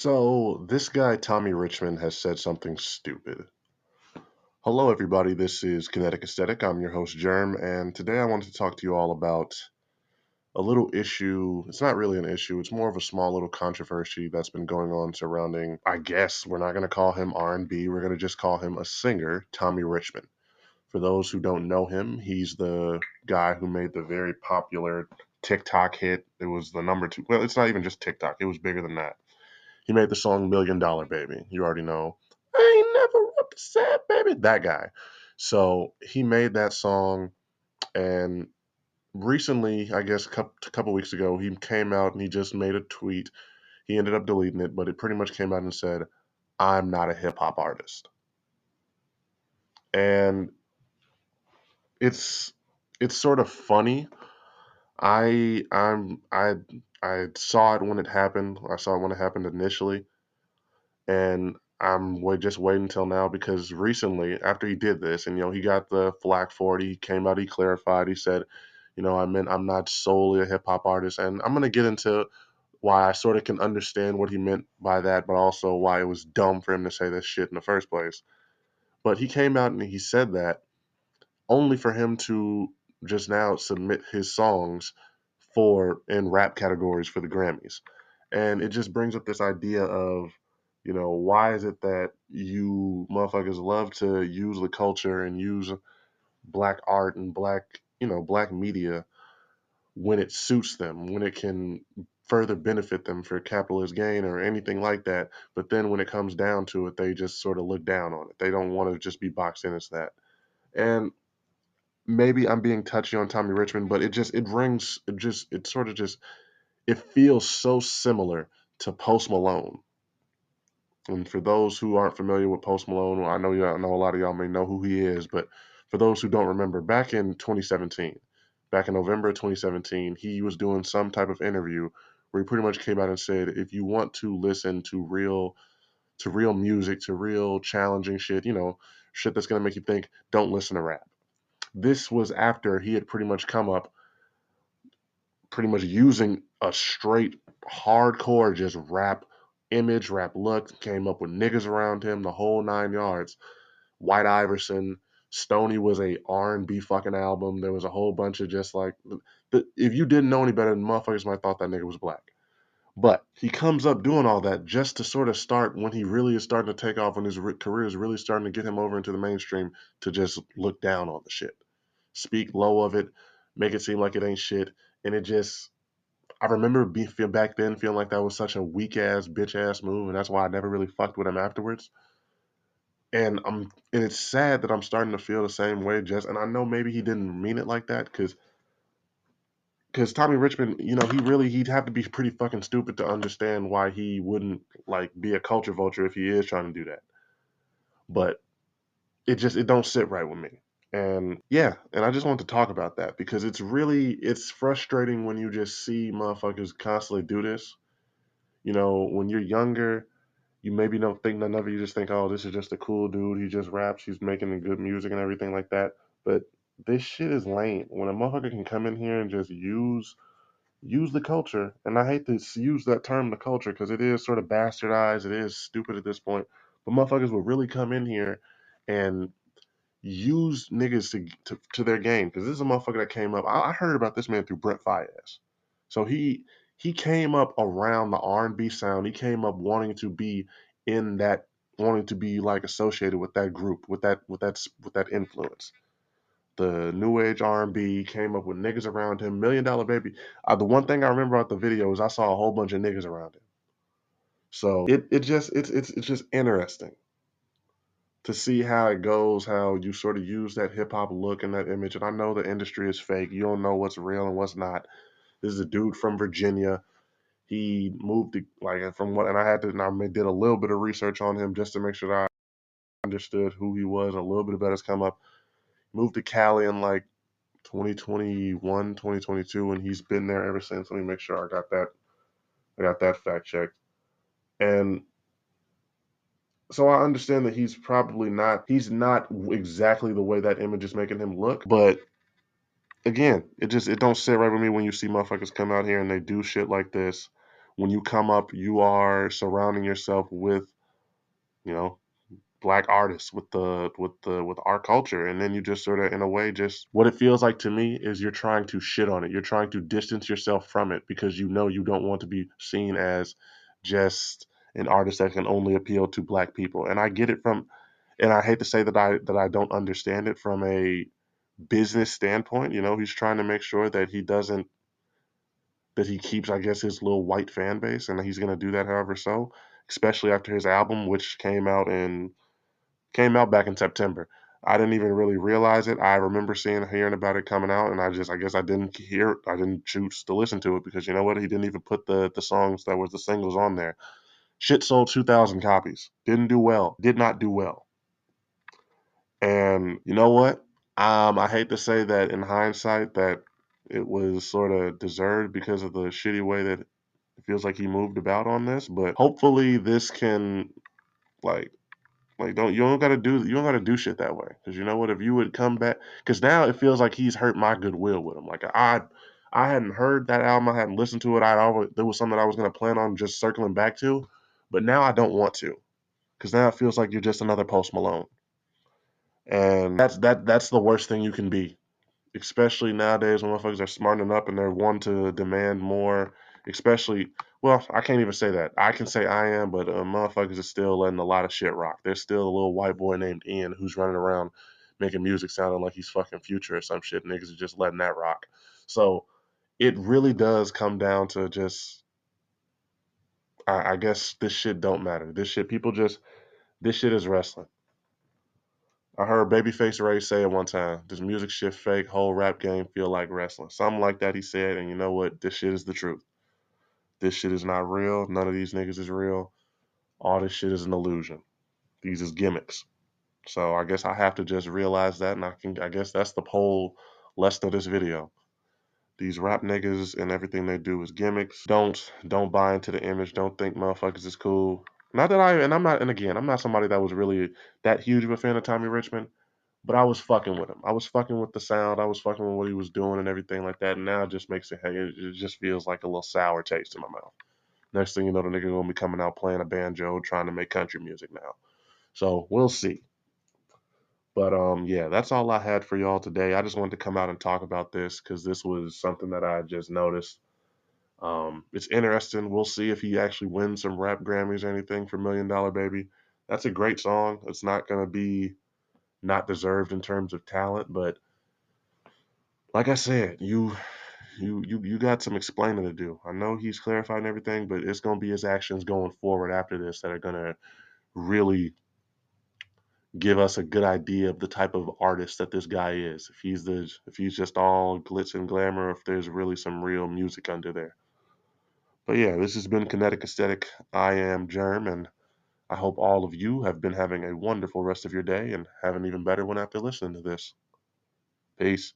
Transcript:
So, this guy, Tommy Richmond, has said something stupid. Hello, everybody. This is Kinetic Aesthetic. I'm your host, Germ, and today I wanted to talk to you all about a little issue. It's not really an issue, it's more of a small little controversy that's been going on surrounding, I guess, we're not going to call him R&B, we're going to just call him a singer, Tommy Richmond. For those who don't know him, he's the guy who made the very popular TikTok hit. It was the number two. Well, it's not even just TikTok, it was bigger than that. He made the song $1 Million Baby. You already know. I ain't never upset, baby. That guy. So he made that song, and recently, I guess a couple weeks ago, he came out and he just made a tweet. He ended up deleting it, but it pretty much came out and said, "I'm not a hip hop artist," and it's it's sort of funny. I saw it when it happened. I saw it when it happened initially, and just waiting until now because recently, after he did this, and he got the flack for it, he came out, he clarified, he said, I'm not solely a hip hop artist, and I'm gonna get into why I sort of can understand what he meant by that, but also why it was dumb for him to say this shit in the first place. But he came out and he said that only for him to just now submit his songs for in rap categories for the Grammys. And it just brings up this idea of, why is it that you motherfuckers love to use the culture and use black art and black media when it suits them, when it can further benefit them for capitalist gain or anything like that. But then when it comes down to it, they just sort of look down on it. They don't want to just be boxed in as that. And maybe I'm being touchy on Tommy Richmond, but it sort of just it feels so similar to Post Malone. And for those who aren't familiar with Post Malone, well, I know y'all know a lot of y'all may know who he is, but for those who don't remember, back in November of 2017, he was doing some type of interview where he pretty much came out and said, if you want to listen to real music, to real challenging shit, shit that's gonna make you think, don't listen to rap. This was after he had pretty much come up pretty much using a straight hardcore just rap image, rap look, came up with niggas around him, the whole 9 yards. White Iverson, Stoney was a R&B fucking album. There was a whole bunch of just like, if you didn't know any better, motherfuckers might thought that nigga was black. But he comes up doing all that just to sort of start when he really is starting to take off, when his career is really starting to get him over into the mainstream, to just look down on the shit, speak low of it, make it seem like it ain't shit, and it just I remember back then feeling like that was such a weak ass bitch ass move, and that's why I never really fucked with him afterwards. And it's sad that I'm starting to feel the same way. And I know maybe he didn't mean it like that, because Tommy Richmond, he'd have to be pretty fucking stupid to understand why he wouldn't like be a culture vulture if he is trying to do that. But it don't sit right with me. And yeah, and I just want to talk about that because it's frustrating when you just see motherfuckers constantly do this. When you're younger, you maybe don't think none of it. You just think, oh, this is just a cool dude. He just raps. He's making good music and everything like that. But this shit is lame. When a motherfucker can come in here and just use the culture, and I hate to use that term, the culture, because it is sort of bastardized. It is stupid at this point. But motherfuckers will really come in here and use niggas to their game. Because this is a motherfucker that came up. I heard about this man through Brent Fayez. So he came up around the R&B sound. He came up in that wanting to be like associated with that group, with that influence. The new age R&B came up with niggas around him. $1 Million Baby. The one thing I remember about the video is I saw a whole bunch of niggas around him. So it's just interesting to see how it goes, how you sort of use that hip hop look and that image. And I know the industry is fake. You don't know what's real and what's not. This is a dude from Virginia. He moved to, like, from what, and I did a little bit of research on him just to make sure that I understood who he was. A little bit of has come up. Moved to Cali in like 2021, 2022, and he's been there ever since. Let me make sure I got that fact checked. And so I understand that he's not exactly the way that image is making him look, but again, it don't sit right with me when you see motherfuckers come out here and they do shit like this when you come up, you are surrounding yourself with, you know, black artists, with our culture, and then you just sort of, in a way, just what it feels like to me is you're trying to shit on it. You're trying to distance yourself from it because you know you don't want to be seen as just an artist that can only appeal to black people. And I get it from, and I hate to say that I don't understand it from a business standpoint. You know, he's trying to make sure that he doesn't, that he keeps, I guess, his little white fan base, and he's going to do that however so, especially after his album, which came out back in September. I didn't even really realize it. I remember hearing about it coming out, and I guess I didn't hear it. I didn't choose to listen to it because you know what? He didn't even put the songs that was the singles on there. Shit sold 2,000 copies. Didn't do well. Did not do well. And you know what? I hate to say that in hindsight that it was sort of deserved because of the shitty way that it feels like he moved about on this. But hopefully this can, like, don't, you don't gotta do shit that way, because you know what, if you would come back, because now it feels like he's hurt my goodwill with him. Like I hadn't heard that album, I hadn't listened to it. I always, there was something I was gonna plan on just circling back to, but now I don't want to, because now it feels like you're just another Post Malone, and that's the worst thing you can be, especially nowadays when motherfuckers are smartening up and they're one to demand more. Especially, well, I can't even say that. I can say I am, but motherfuckers are still letting a lot of shit rock. There's still a little white boy named Ian who's running around making music sounding like he's fucking Future or some shit. Niggas are just letting that rock. So it really does come down to just, I guess this shit don't matter. This shit, people just, this shit is wrestling. I heard Babyface Ray say it one time. This music shit fake, whole rap game feel like wrestling. Something like that he said, and you know what? This shit is the truth. This shit is not real. None of these niggas is real. All this shit is an illusion. These is gimmicks. So I guess I have to just realize that, and I guess that's the whole lesson of this video. These rap niggas and everything they do is gimmicks. Don't buy into the image. Don't think motherfuckers is cool. Not that I, and I'm not, and again, I'm not somebody that was really that huge of a fan of Tommy Richmond. But I was fucking with him. I was fucking with the sound. I was fucking with what he was doing and everything like that. And now it just makes it, hey, it just feels like a little sour taste in my mouth. Next thing you know, the nigga gonna be coming out playing a banjo, trying to make country music now. So we'll see. But yeah, that's all I had for y'all today. I just wanted to come out and talk about this because this was something that I just noticed. It's interesting. We'll see if he actually wins some rap Grammys or anything for Million Dollar Baby. That's a great song. It's not gonna be not deserved in terms of talent, but like I said, you got some explaining to do. I know he's clarifying everything, but it's gonna be his actions going forward after this that are gonna really give us a good idea of the type of artist that this guy is. If he's just all glitz and glamour, if there's really some real music under there. But yeah, this has been Kinetic Aesthetic. I am Germ, and I hope all of you have been having a wonderful rest of your day and have an even better one after listening to this. Peace.